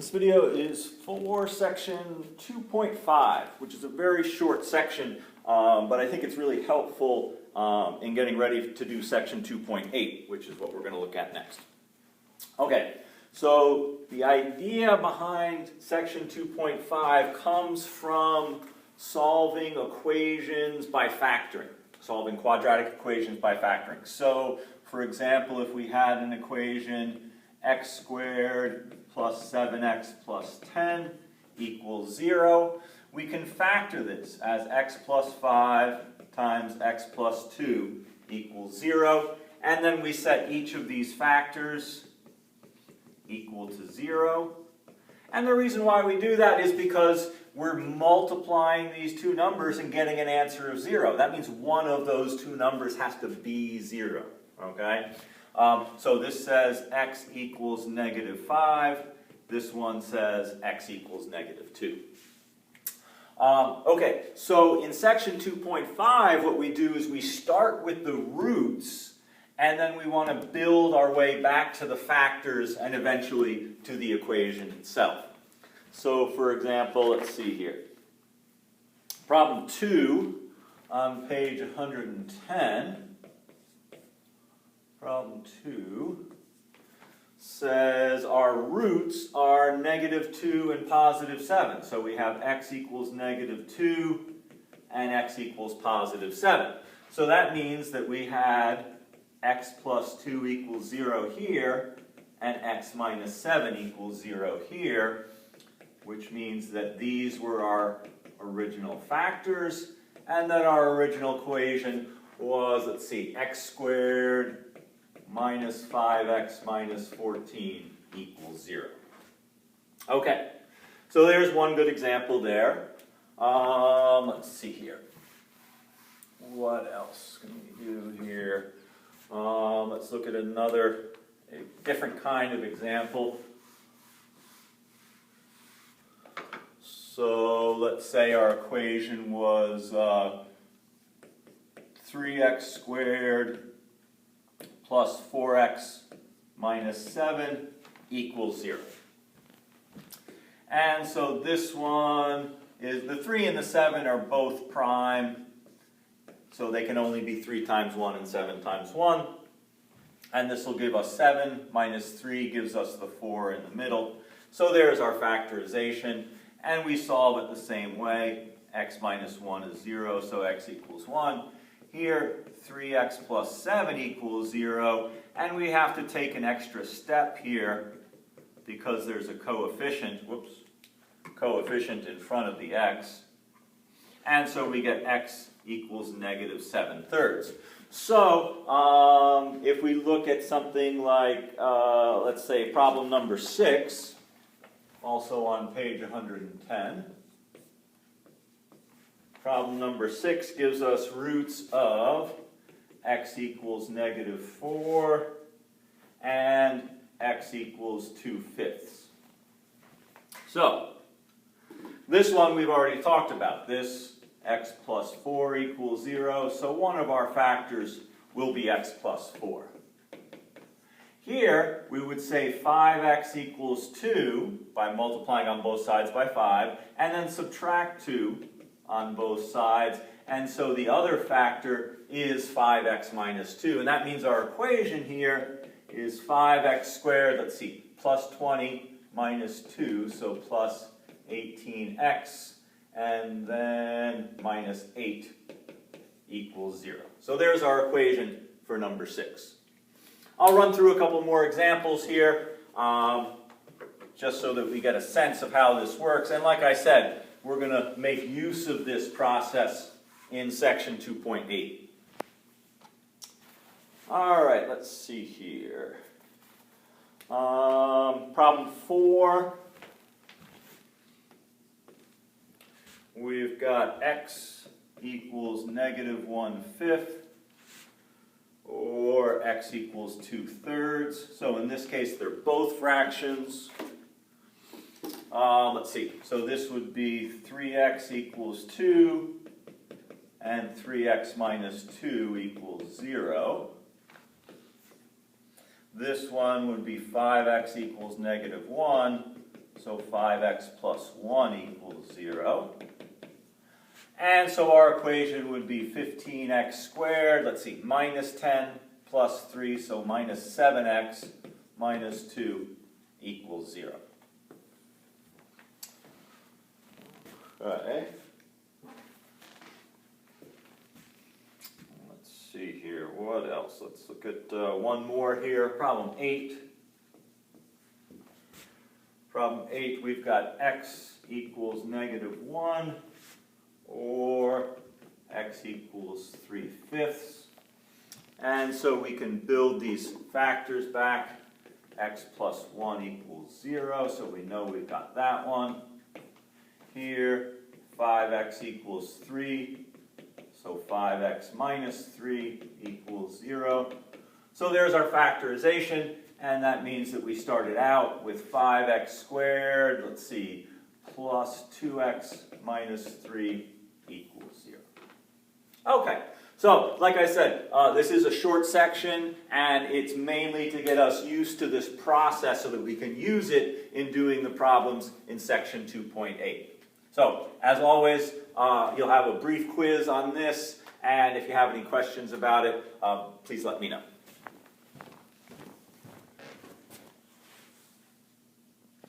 This video is for section 2.5, which is a very short section, but I think it's really helpful in getting ready to do section 2.8, which is what we're going to look at next. Okay, so the idea behind section 2.5 comes from solving equations by factoring, solving quadratic equations by factoring. So, for example, if we had an equation x squared plus 7x plus 10 equals 0, we can factor this as x plus 5 times x plus 2 equals 0, and then we set each of these factors equal to 0. And the reason why we do that is because we're multiplying these two numbers and getting an answer of 0. That means one of those two numbers has to be 0. Okay? So this says x equals negative 5. This one says x equals negative 2. Okay, so in section 2.5, what we do is we start with the roots, and then we want to build our way back to the factors and eventually to the equation itself. So, for example, let's see here. Problem 2 on page 110. Problem 2 says our roots are negative 2 and positive 7. So we have x equals negative 2 and x equals positive 7. So that means that we had x plus 2 equals 0 here and x minus 7 equals 0 here, which means that these were our original factors and that our original equation was, let's see, x squared minus 5x minus 14 equals 0. Okay, so there's one good example there. Let's see here. What else can we do here? Let's look at a different kind of example. So let's say our equation was 3x squared plus 4x minus 7 equals 0. And so this one is, the 3 and the 7 are both prime, so they can only be 3 times 1 and 7 times 1. And this will give us 7 minus 3 gives us the 4 in the middle. So there's our factorization, and we solve it the same way. X minus 1 is 0, so x equals 1. Here, 3x plus 7 equals 0, and we have to take an extra step here because there's a coefficient in front of the x, and so we get x equals negative 7/3. So, if we look at something like, let's say, problem number 6, also on page 110, problem number 6 gives us roots of x equals negative 4 and x equals 2/5. So, this one we've already talked about. This x plus 4 equals 0, so one of our factors will be x plus 4. Here, we would say 5x equals 2 by multiplying on both sides by 5, and then subtract 2 on both sides, and so the other factor is 5x minus 2, and that means our equation here is 5x squared, let's see, plus 20 minus 2, so plus 18x, and then minus 8 equals 0. So there's our equation for number 6. I'll run through a couple more examples here, just so that we get a sense of how this works, and like I said, we're going to make use of this process in section 2.8. All right, let's see here. Problem 4. We've got x equals negative 1/5 or x equals 2/3. So in this case, they're both fractions. Let's see, so this would be 3x equals 2 and 3x minus 2 equals 0. This one would be 5x equals negative 1, So 5x plus 1 equals 0. And so our equation would be 15x squared, let's see, minus 10 plus 3, so minus 7x minus 2 equals 0. Okay. Let's see here, what else? Let's look at one more here, problem 8. Problem 8, we've got x equals negative 1 or x equals 3/5. And so we can build these factors back. X plus 1 equals 0, so we know we've got that one. Here, 5x equals 3, so 5x minus 3 equals 0. So there's our factorization, and that means that we started out with 5x squared, let's see, plus 2x minus 3 equals 0. Okay, so like I said, this is a short section, and it's mainly to get us used to this process so that we can use it in doing the problems in section 2.8. So, as always, you'll have a brief quiz on this, and if you have any questions about it, please let me know.